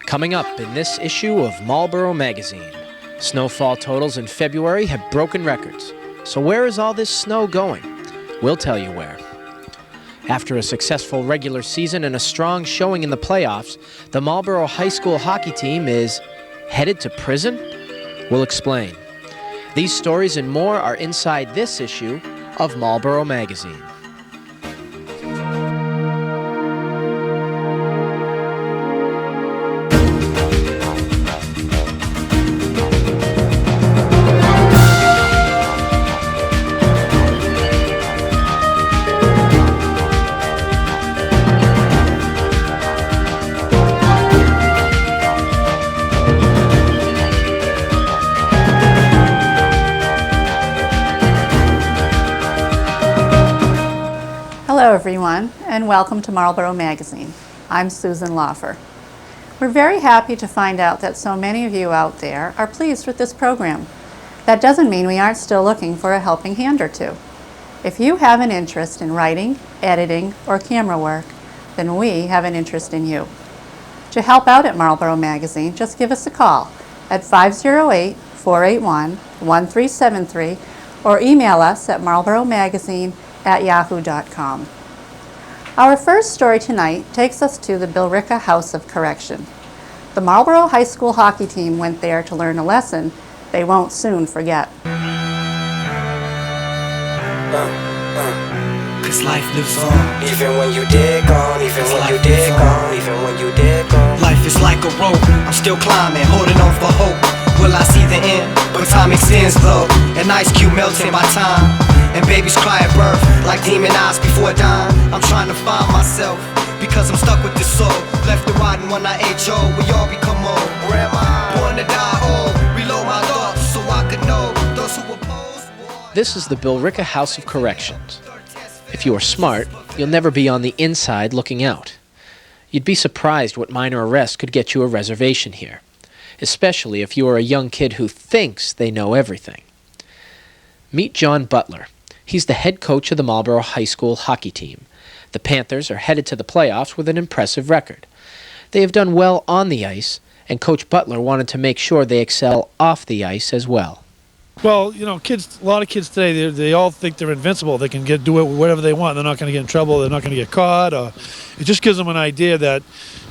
Coming up in this issue of Marlborough magazine, snowfall totals in February have broken records. So where is all this snow going? We'll tell you where. After a successful regular season and a strong showing in the playoffs, the Marlborough High School hockey team is headed to prison? We'll explain. These stories and more are inside this issue of Marlborough magazine. Hello everyone, and welcome to Marlborough Magazine. I'm Susan Laufer. We're very happy to find out that so many of you out there are pleased with this program. That doesn't mean we aren't still looking for a helping hand or two. If you have an interest in writing, editing, or camera work, then we have an interest in you. To help out at Marlborough Magazine, just give us a call at 508-481-1373 or email us at marlboroughmagazine@yahoo.com. Our first story tonight takes us to the Billerica House of Correction. The Marlborough High School hockey team went there to learn a lesson they won't soon forget. Cause life lives on. Even when you dig on, even when you dig on, even when you dig on. Life is like a rope, I'm still climbing, holding on for hope. Will I see the end? But time extends though. An ice cube melting my time. And babies cry at birth like demon eyes before dawn. I'm trying to find myself because I'm stuck with this soul. Left to riding when I age old, we all become old. Where am I? Born to die old. Reload my thoughts so I could know those who oppose. This is the Billerica House of Corrections. If you are smart, you'll never be on the inside looking out. You'd be surprised what minor arrest could get you a reservation here, especially if you are a young kid who thinks they know everything. Meet John Butler. He's the head coach of the Marlborough High School hockey team. The Panthers are headed to the playoffs with an impressive record. They have done well on the ice, and Coach Butler wanted to make sure they excel off the ice as well. Well, you know, a lot of kids today, they all think they're invincible. They can do whatever they want. They're not going to get in trouble. They're not going to get caught. It just gives them an idea that,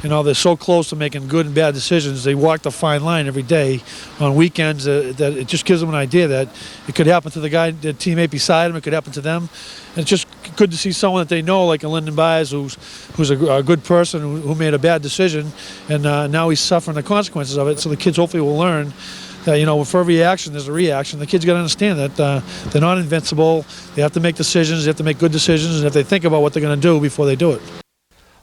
you know, they're so close to making good and bad decisions. They walk the fine line every day on weekends. That it just gives them an idea that it could happen to the teammate beside them. It could happen to them. And it's just good to see someone that they know, like a Lyndon Byers, who's a good person who made a bad decision, and now he's suffering the consequences of it. So the kids hopefully will learn that, you know, for every action, there's a reaction. The kids got to understand that they're not invincible. They have to make decisions. They have to make good decisions, and if they think about what they're going to do before they do it.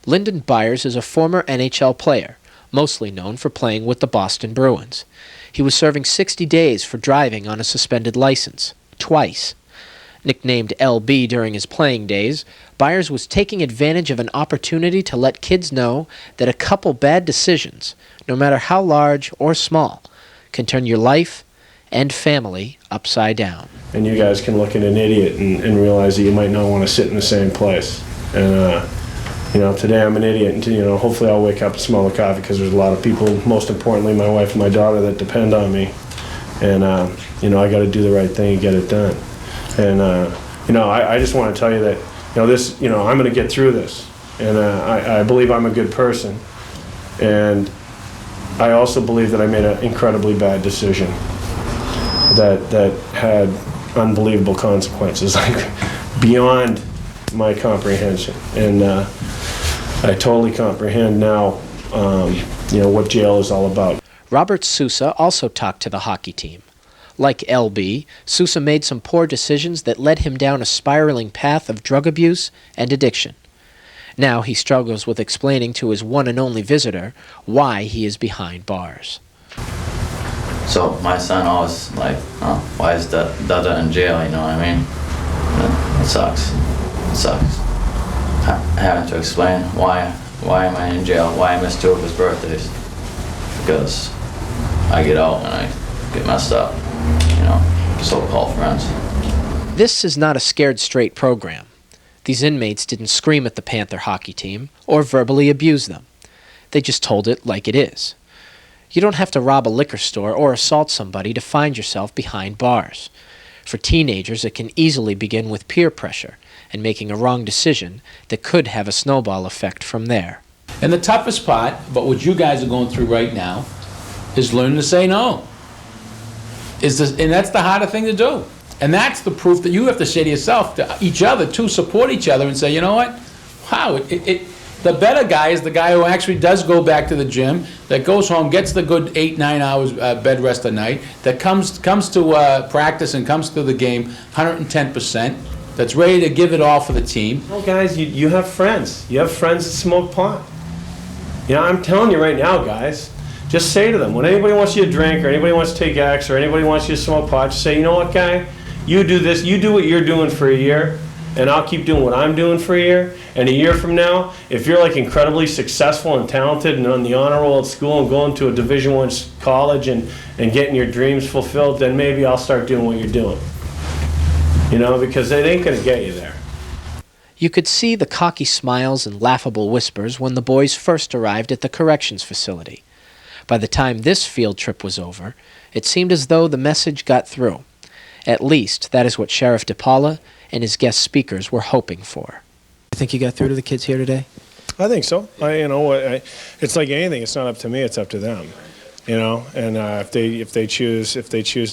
Lyndon Byers is a former NHL player, mostly known for playing with the Boston Bruins. He was serving 60 days for driving on a suspended license, twice. Nicknamed LB during his playing days, Byers was taking advantage of an opportunity to let kids know that a couple bad decisions, no matter how large or small, can turn your life and family upside down. And you guys can look at an idiot and realize that you might not want to sit in the same place. And you know, today I'm an idiot, and you know, hopefully I'll wake up and smell the coffee, because there's a lot of people, most importantly my wife and my daughter, that depend on me. And you know, I got to do the right thing and get it done. And you know, I just want to tell you that, you know, this, you know, I'm going to get through this, and I believe I'm a good person, and I also believe that I made an incredibly bad decision that had unbelievable consequences, like beyond my comprehension. And I totally comprehend now, you know, what jail is all about. Robert Sousa also talked to the hockey team. Like LB, Sousa made some poor decisions that led him down a spiraling path of drug abuse and addiction. Now he struggles with explaining to his one and only visitor why he is behind bars. So my son always like, oh, why is Dada in jail, you know what I mean? It sucks. It sucks. Having to explain why am I in jail, why I missed 2 of his birthdays. Because I get out and I get messed up, you know, so-called friends. This is not a scared straight program. These inmates didn't scream at the Panther hockey team or verbally abuse them. They just told it like it is. You don't have to rob a liquor store or assault somebody to find yourself behind bars. For teenagers, it can easily begin with peer pressure and making a wrong decision that could have a snowball effect from there. And the toughest part, but what you guys are going through right now, is learning to say no. And that's the harder thing to do. And that's the proof that you have to say to yourself, to each other, to support each other and say, you know what? Wow, the better guy is the guy who actually does go back to the gym, that goes home, gets the good 8-9 hours bed rest a night, that comes to practice and comes to the game 110%, that's ready to give it all for the team. Well, guys, you have friends. You have friends that smoke pot. You know, I'm telling you right now, guys, just say to them, when anybody wants you to drink or anybody wants to take X or anybody wants you to smoke pot, just say, you know what, guy, you do this, you do what you're doing for a year, and I'll keep doing what I'm doing for a year. And a year from now, if you're like incredibly successful and talented and on the honor roll at school and going to a Division I college and getting your dreams fulfilled, then maybe I'll start doing what you're doing. You know, because it ain't going to get you there. You could see the cocky smiles and laughable whispers when the boys first arrived at the corrections facility. By the time this field trip was over, it seemed as though the message got through. At least, that is what Sheriff DePaula and his guest speakers were hoping for. You think you got through to the kids here today? I think so. It's like anything. It's not up to me. It's up to them. You know, and if they choose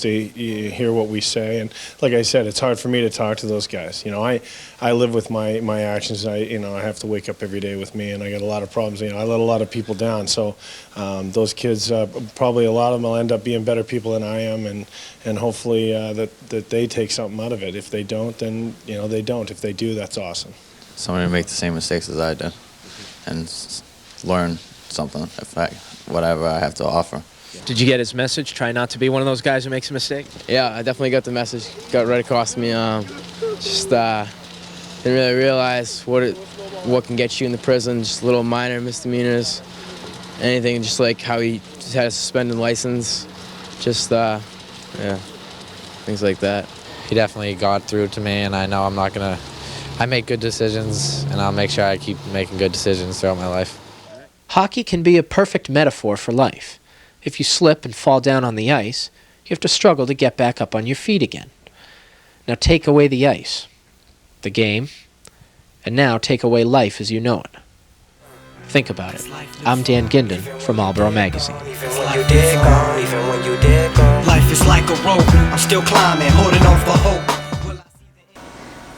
to hear what we say, and like I said, it's hard for me to talk to those guys. You know, I live with my actions. I have to wake up every day with me, and I got a lot of problems. You know, I let a lot of people down. So those kids, probably a lot of them will end up being better people than I am, and hopefully that they take something out of it. If they don't, then they don't. If they do, that's awesome. Someone to make the same mistakes as I did, and learn something, whatever I have to offer. Did you get his message? Try not to be one of those guys who makes a mistake? Yeah, I definitely got the message. Got right across me. Just didn't really realize what can get you in the prison. Just little minor misdemeanors, anything. Just like how he just had a suspended license. Just yeah, things like that. He definitely got through to me, and I know I make good decisions, and I'll make sure I keep making good decisions throughout my life. Hockey can be a perfect metaphor for life. If you slip and fall down on the ice, you have to struggle to get back up on your feet again. Now take away the ice, the game, and now take away life as you know it. Think about it. I'm Dan Ginden from Marlborough Magazine. Life is like a rope, I'm still climbing, holding on for hope.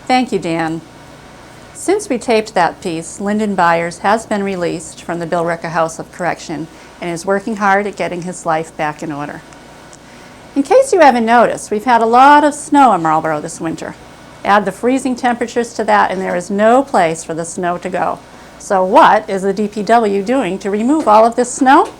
Thank you, Dan. Since we taped that piece, Lyndon Byers has been released from the Billerica House of Correction and is working hard at getting his life back in order. In case you haven't noticed, we've had a lot of snow in Marlborough this winter. Add the freezing temperatures to that and there is no place for the snow to go. So what is the DPW doing to remove all of this snow?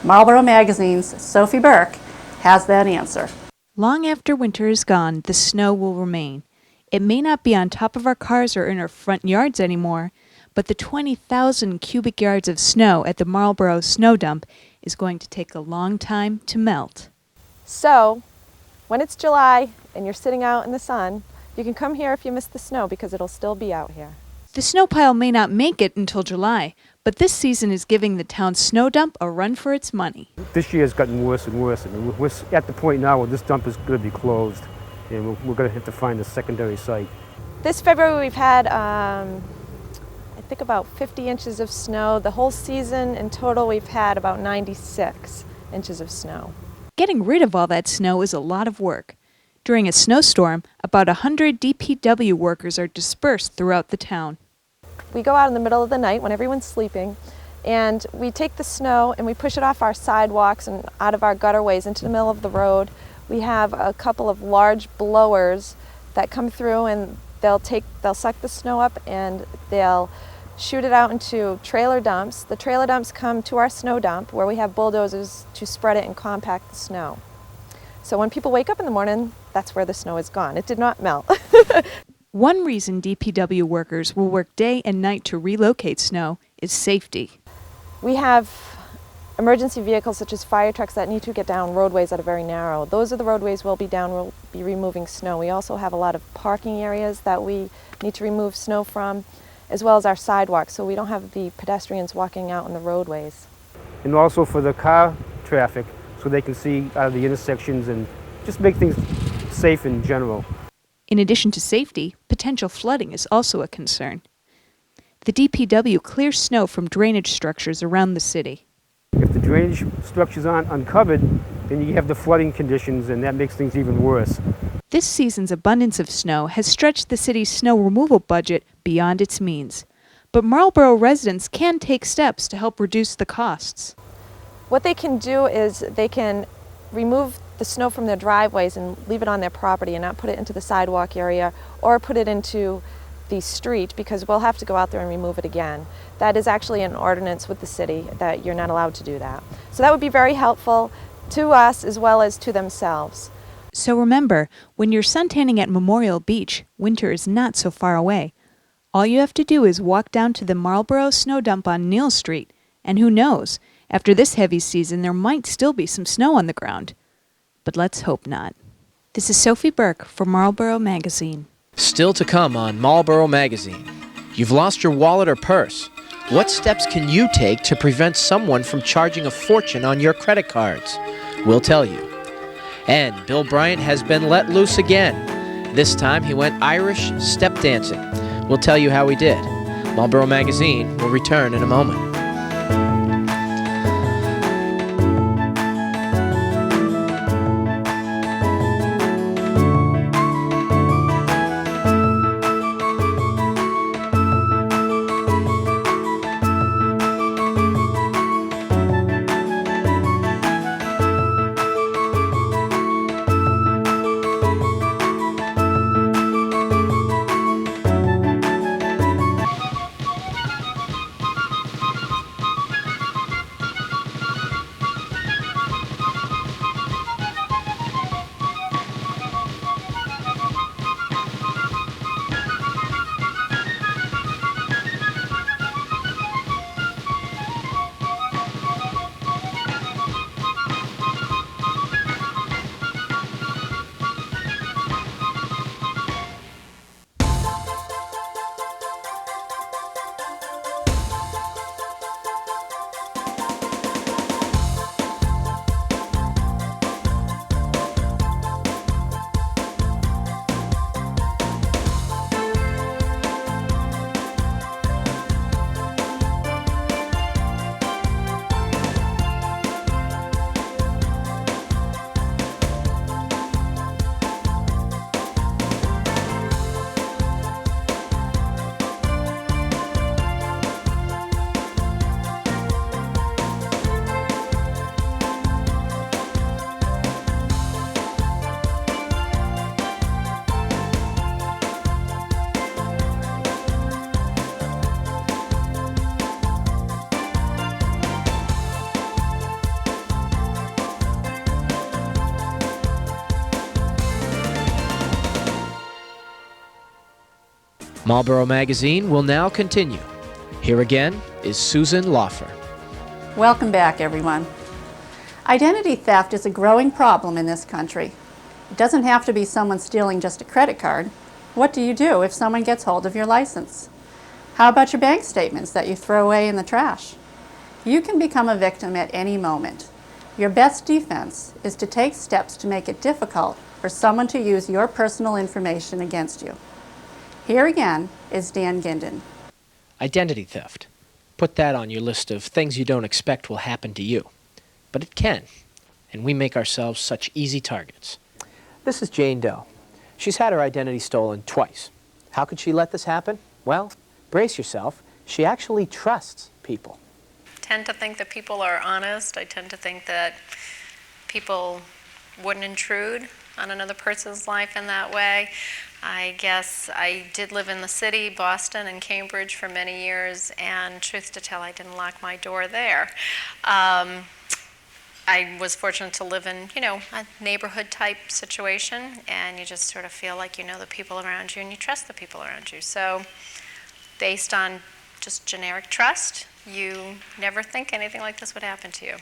Marlborough Magazine's Sophie Burke has that answer. Long after winter is gone, the snow will remain. It may not be on top of our cars or in our front yards anymore, but the 20,000 cubic yards of snow at the Marlborough snow dump is going to take a long time to melt. So, when it's July and you're sitting out in the sun, you can come here if you miss the snow because it'll still be out here. The snow pile may not make it until July, but this season is giving the town's snow dump a run for its money. This year has gotten worse and worse, and we're at the point now where this dump is going to be closed, and we're going to have to find a secondary site. This February we've had, I think about 50 inches of snow. The whole season in total we've had about 96 inches of snow. Getting rid of all that snow is a lot of work. During a snowstorm, about 100 DPW workers are dispersed throughout the town. We go out in the middle of the night when everyone's sleeping, and we take the snow and we push it off our sidewalks and out of our gutterways into the middle of the road. We have a couple of large blowers that come through and they'll suck the snow up and they'll shoot it out into trailer dumps. The trailer dumps come to our snow dump where we have bulldozers to spread it and compact the snow. So when people wake up in the morning, that's where the snow is gone. It did not melt. One reason DPW workers will work day and night to relocate snow is safety. We have emergency vehicles such as fire trucks that need to get down roadways that are very narrow. Those are the roadways we'll be removing snow. We also have a lot of parking areas that we need to remove snow from, as well as our sidewalks, so we don't have the pedestrians walking out on the roadways. And also for the car traffic so they can see out of the intersections and just make things safe in general. In addition to safety, potential flooding is also a concern. The DPW clears snow from drainage structures around the city. If the drainage structures aren't uncovered, then you have the flooding conditions, and that makes things even worse. This season's abundance of snow has stretched the city's snow removal budget beyond its means. But Marlborough residents can take steps to help reduce the costs. What they can do is they can remove the snow from their driveways and leave it on their property and not put it into the sidewalk area or put it into the street, because we'll have to go out there and remove it again. That is actually an ordinance with the city that you're not allowed to do that. So that would be very helpful to us as well as to themselves. So remember, when you're suntanning at Memorial Beach, winter is not so far away. All you have to do is walk down to the Marlborough snow dump on Neal Street, and who knows, after this heavy season there might still be some snow on the ground. But let's hope not. This is Sophie Burke for Marlborough Magazine. Still to come on Marlborough Magazine. You've lost your wallet or purse. What steps can you take to prevent someone from charging a fortune on your credit cards? We'll tell you. And Bill Bryant has been let loose again. This time he went Irish step dancing. We'll tell you how he did. Marlborough Magazine will return in a moment. Marlborough Magazine will now continue. Here again is Susan Laufer. Welcome back, everyone. Identity theft is a growing problem in this country. It doesn't have to be someone stealing just a credit card. What do you do if someone gets hold of your license? How about your bank statements that you throw away in the trash? You can become a victim at any moment. Your best defense is to take steps to make it difficult for someone to use your personal information against you. Here again is Dan Ginden. Identity theft. Put that on your list of things you don't expect will happen to you. But it can, and we make ourselves such easy targets. This is Jane Doe. She's had her identity stolen twice. How could she let this happen? Well, brace yourself. She actually trusts people. I tend to think that people are honest. I tend to think that people wouldn't intrude on another person's life in that way. I guess I did live in the city, Boston and Cambridge for many years, and truth to tell, I didn't lock my door there. I was fortunate to live in, a neighborhood type situation, and you just sort of feel like you know the people around you and you trust the people around you. So based on just generic trust, you never think anything like this would happen to you.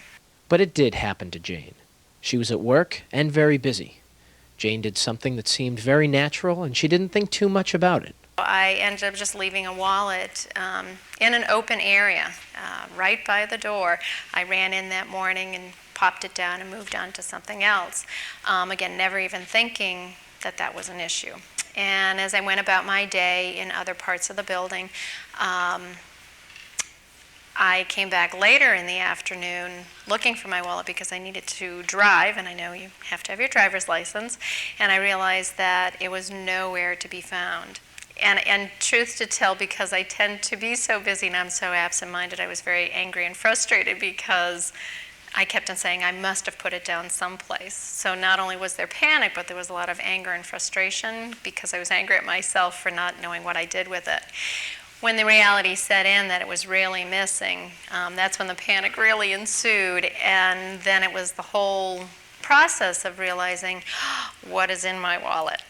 But it did happen to Jane. She was at work and very busy. Jane did something that seemed very natural, and she didn't think too much about it. I ended up just leaving a wallet in an open area right by the door. I ran in that morning and popped it down and moved on to something else. Again, never even thinking that that was an issue. And as I went about my day in other parts of the building, I came back later in the afternoon looking for my wallet because I needed to drive, and I know you have to have your driver's license, and I realized that it was nowhere to be found. And truth to tell, because I tend to be so busy and I'm so absent-minded, I was very angry and frustrated because I kept on saying I must have put it down someplace. So not only was there panic, but there was a lot of anger and frustration because I was angry at myself for not knowing what I did with it. When the reality set in that it was really missing, that's when the panic really ensued, and then it was the whole process of realizing what is in my wallet.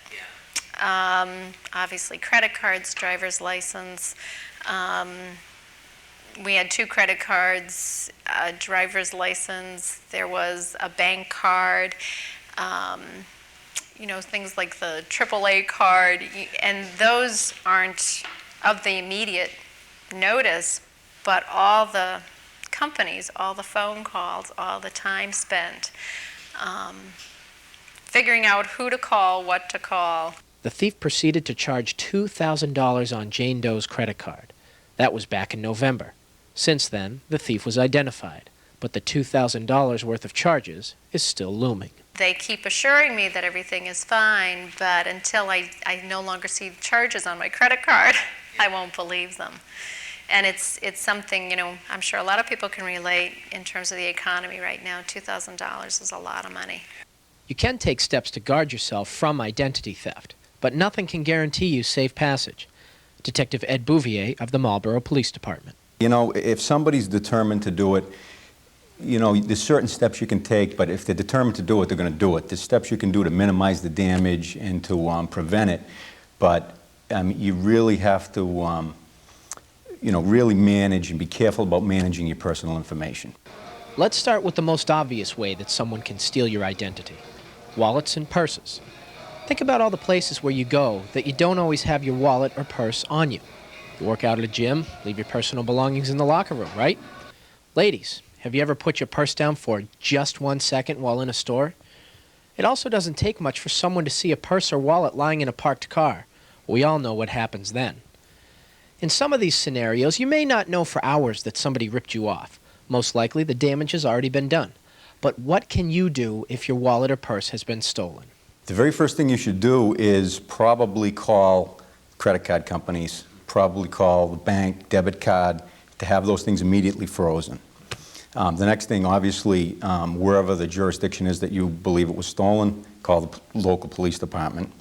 Obviously credit cards, driver's license. We had 2 credit cards, a driver's license, there was a bank card, you know, things like the AAA card, and those aren't of the immediate notice, but all the companies, all the phone calls, all the time spent, figuring out who to call, what to call. The thief proceeded to charge $2,000 on Jane Doe's credit card. That was back in November. Since then, the thief was identified, but the $2,000 worth of charges is still looming. They keep assuring me that everything is fine, but until I no longer see charges on my credit card, I won't believe them. And it's something, you know, I'm sure a lot of people can relate in terms of the economy right now. $2,000 is a lot of money. You can take steps to guard yourself from identity theft, but nothing can guarantee you safe passage. Detective Ed Bouvier of the Marlborough Police Department. You know, if somebody's determined to do it, you know, there's certain steps you can take, but if they're determined to do it, they're going to do it. There's steps you can do to minimize the damage and to prevent it, but you really have to, you know, really manage and be careful about managing your personal information. Let's start with the most obvious way that someone can steal your identity: wallets and purses. Think about all the places where you go that you don't always have your wallet or purse on you. You work out at a gym, leave your personal belongings in the locker room, right? Ladies, have you ever put your purse down for just 1 second while in a store? It also doesn't take much for someone to see a purse or wallet lying in a parked car. We all know what happens then. In some of these scenarios, you may not know for hours that somebody ripped you off. Most likely, the damage has already been done. But what can you do if your wallet or purse has been stolen? The very first thing you should do is probably call credit card companies, probably call the bank, debit card, to have those things immediately frozen. The next thing, obviously, wherever the jurisdiction is that you believe it was stolen, call the local police department.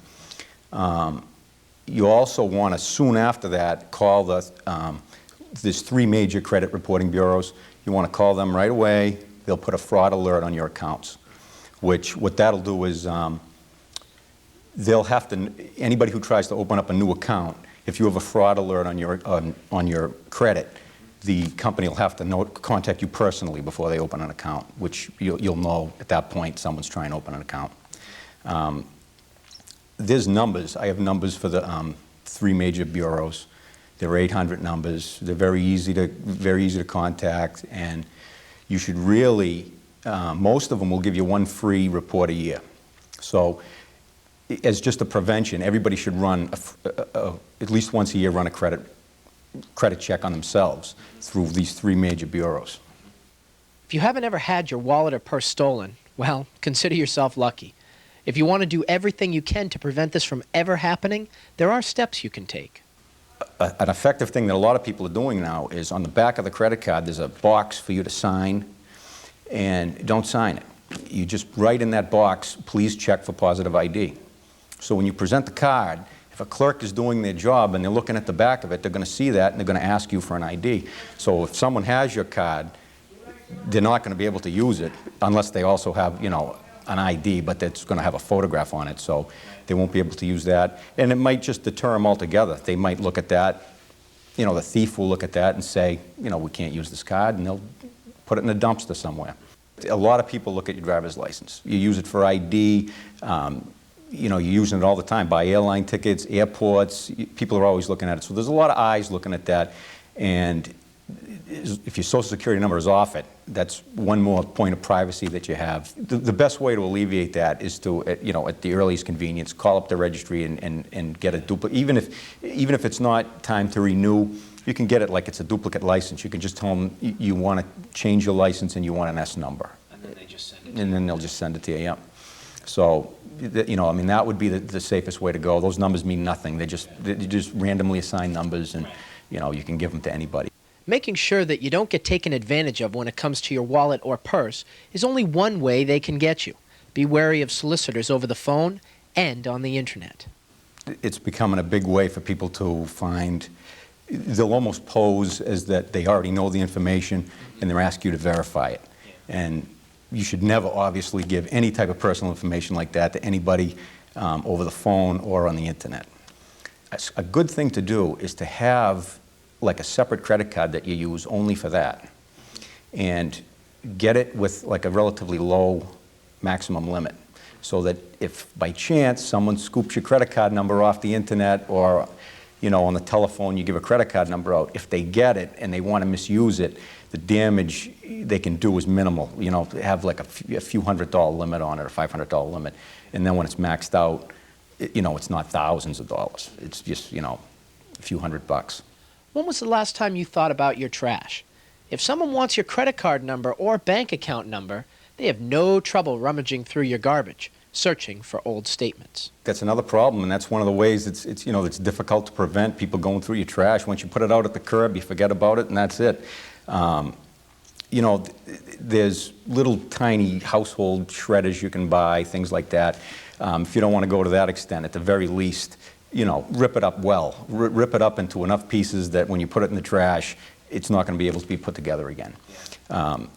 You also want to, soon after that, call there's 3 major credit reporting bureaus. You want to call them right away. They'll put a fraud alert on your accounts, which what that'll do is they'll have to, anybody who tries to open up a new account, if you have a fraud alert on your credit, the company will have to contact you personally before they open an account, which you'll know at that point someone's trying to open an account. There's numbers. I have numbers for the 3 major bureaus. There are 800 numbers. They're very easy to contact, and you should really, most of them will give you 1 free report a year. So as just a prevention, everybody should run, at least once a year, run a credit check on themselves through these 3 major bureaus. If you haven't ever had your wallet or purse stolen, well, consider yourself lucky. If you want to do everything you can to prevent this from ever happening, there are steps you can take. An effective thing that a lot of people are doing now is on the back of the credit card, there's a box for you to sign, and don't sign it. You just write in that box, please check for positive ID. So when you present the card, if a clerk is doing their job and they're looking at the back of it, they're going to see that and they're going to ask you for an ID. So if someone has your card, they're not going to be able to use it unless they also have, you know, an ID, but that's going to have a photograph on it, so they won't be able to use that. And it might just deter them altogether. They might look at that, you know, the thief will look at that and say, you know, we can't use this card, and they'll put it in a dumpster somewhere. A lot of people look at your driver's license. You use it for ID, you know, you're using it all the time. Buy airline tickets, airports, people are always looking at it. So there's a lot of eyes looking at that, and if your social security number is off it, that's one more point of privacy that you have. The best way to alleviate that is to, you know, at the earliest convenience, call up the registry and get a duplicate. Even if it's not time to renew, you can get it like it's a duplicate license. You can just tell them you want to change your license and you want an S number. And then they just send it to And then they'll just send it to you, yeah. So, you know, I mean, that would be the safest way to go. Those numbers mean nothing. They're just randomly assigned numbers, and, you know, you can give them to anybody. Making sure that you don't get taken advantage of when it comes to your wallet or purse is only one way they can get you. Be wary of solicitors over the phone and on the internet. It's becoming a big way for people to find, they'll almost pose as that they already know the information and they're asking you to verify it. And you should never obviously give any type of personal information like that to anybody over the phone or on the internet. A good thing to do is to have like a separate credit card that you use only for that, and get it with like a relatively low maximum limit, so that if by chance someone scoops your credit card number off the internet, or, you know, on the telephone you give a credit card number out, if they get it and they want to misuse it, the damage they can do is minimal. You know, have like a few $100 limit on it, or $500 limit, and then when it's maxed out, you know, it's not thousands of dollars. It's just, you know, a few $100. When was the last time you thought about your trash? If someone wants your credit card number or bank account number, they have no trouble rummaging through your garbage, searching for old statements. That's another problem, and that's one of the ways it's you know, it's difficult to prevent people going through your trash. Once you put it out at the curb, you forget about it, and that's it. You know, there's little tiny household shredders you can buy, things like that. If you don't want to go to that extent, at the very least, you know, rip it up well. Rip it up into enough pieces that when you put it in the trash, it's not going to be able to be put together again.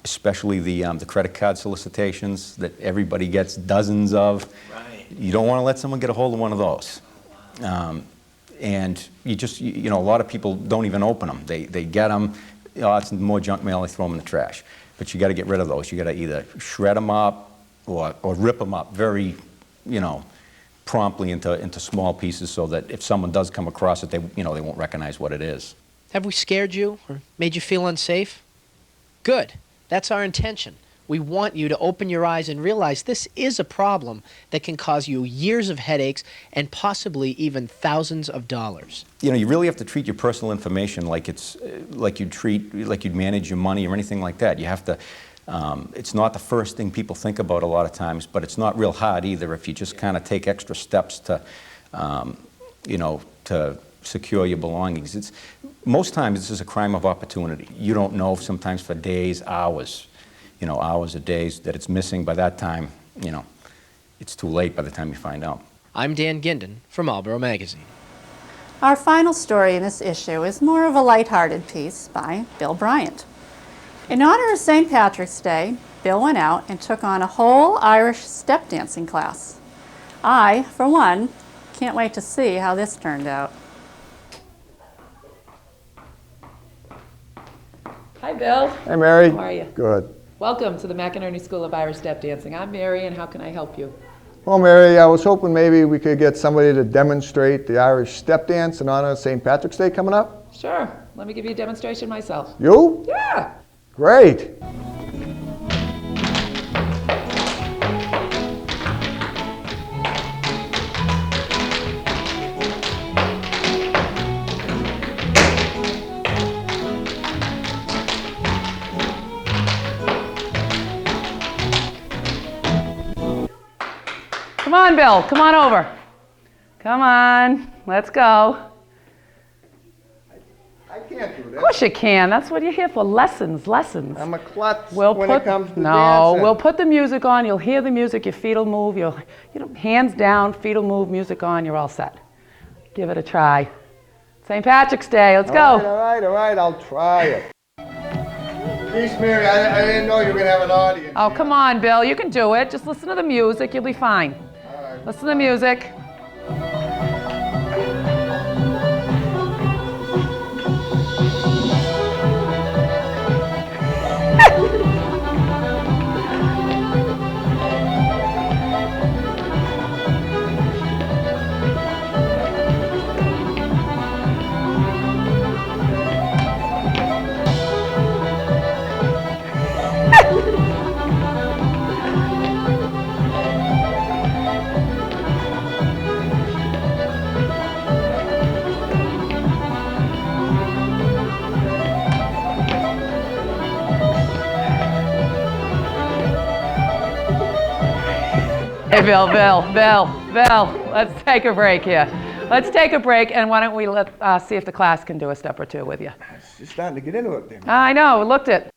Especially the credit card solicitations that everybody gets dozens of. Right. You don't want to let someone get a hold of one of those. And you know, a lot of people don't even open them. They get them, oh, it's more junk mail, they throw them in the trash. But you got to get rid of those. You got to either shred them up or rip them up very, you know, promptly into small pieces, so that if someone does come across it, they won't recognize what it is. Have we scared you or made you feel unsafe? Good. That's our intention. We want you to open your eyes and realize this is a problem that can cause you years of headaches and possibly even thousands of dollars. You know, you really have to treat your personal information like it's like you'd manage your money or anything like that. You have to. It's not the first thing people think about a lot of times, but it's not real hard either if you just kind of take extra steps to, you know, to secure your belongings. Most times this is a crime of opportunity. You don't know sometimes for days, hours, you know, hours or days that it's missing. By that time, you know, it's too late by the time you find out. I'm Dan Ginden for Marlborough Magazine. Our final story in this issue is more of a lighthearted piece by Bill Bryant. In honor of St. Patrick's Day, Bill went out and took on a whole Irish step dancing class. I, for one, can't wait to see how this turned out. Hi, Bill. Hey, Mary. How are you? Good. Welcome to the McInerney School of Irish Step Dancing. I'm Mary, and how can I help you? Well, Mary, I was hoping maybe we could get somebody to demonstrate the Irish step dance in honor of St. Patrick's Day coming up. Sure. Let me give you a demonstration myself. You? Yeah. Great. Come on, Bill. Come on over. Come on. Let's go. I can't do that. Of course you can. That's what you're here for. Lessons. I'm a klutz We'll when put, it comes to no, dancing. we'll put the music on. You'll hear the music. Your feet will move. You know, hands down, feet will move, music on. You're all set. Give it a try. St. Patrick's Day. Let's go. All right. I'll try it. Peace, Mary. I didn't know you were going to have an audience. Oh, come on, Bill. You can do it. Just listen to the music. You'll be fine. All right. Listen to the music. Hey, Bill, let's take a break here. Let's take a break, and why don't we see if the class can do a step or two with you. You're starting to get into it then. I know, looked it.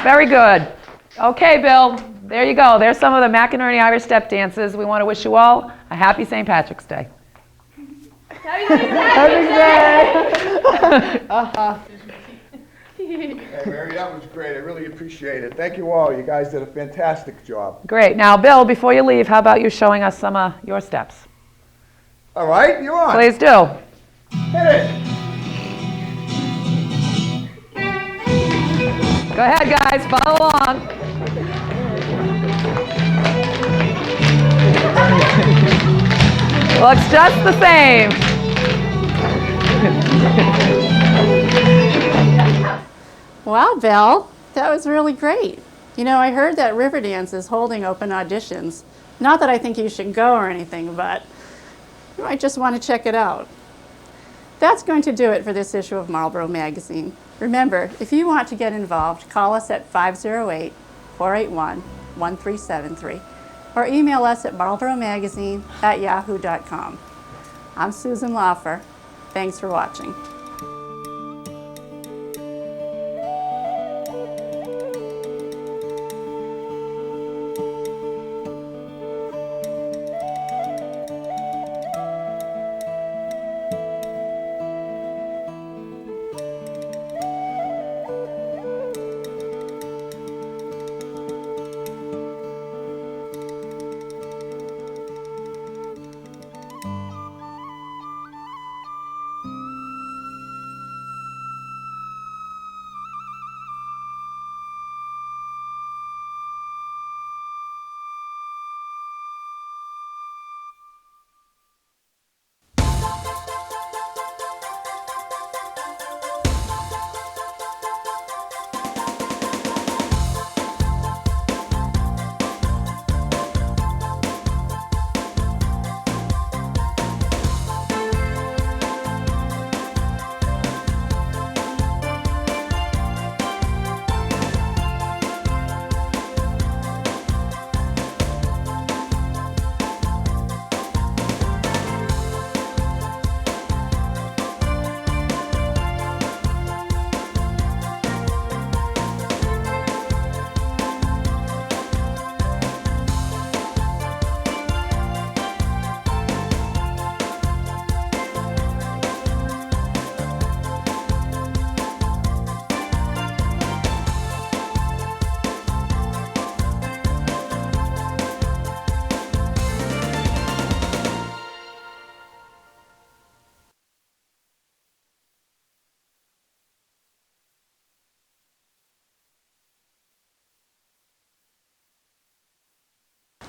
Very good. Okay, Bill, there you go. There's some of the McInerney Irish step dances. We want to wish you all a happy St. Patrick's Day. Happy Day! Hey, Mary, that was great. I really appreciate it. Thank you all. You guys did a fantastic job. Great. Now, Bill, before you leave, how about you showing us some of your steps? All right, you're on. Please do. Hit it. Go ahead, guys. Follow along. Looks just the same. Wow, Bill, that was really great. You know, I heard that Riverdance is holding open auditions. Not that I think you should go or anything, but you might just want to check it out. That's going to do it for this issue of Marlborough Magazine. Remember, if you want to get involved, call us at 508-481-1373 or email us at marlboroughmagazine@yahoo.com. I'm Susan Laufer. Thanks for watching.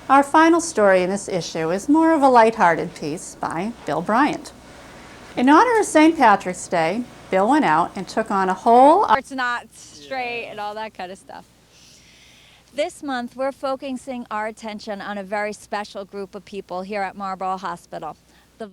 Our final story in this issue is more of a lighthearted piece by Bill Bryant. In honor of St. Patrick's Day, Bill went out and took on a whole... It's not straight and all that kind of stuff. This month, we're focusing our attention on a very special group of people here at Marlborough Hospital. The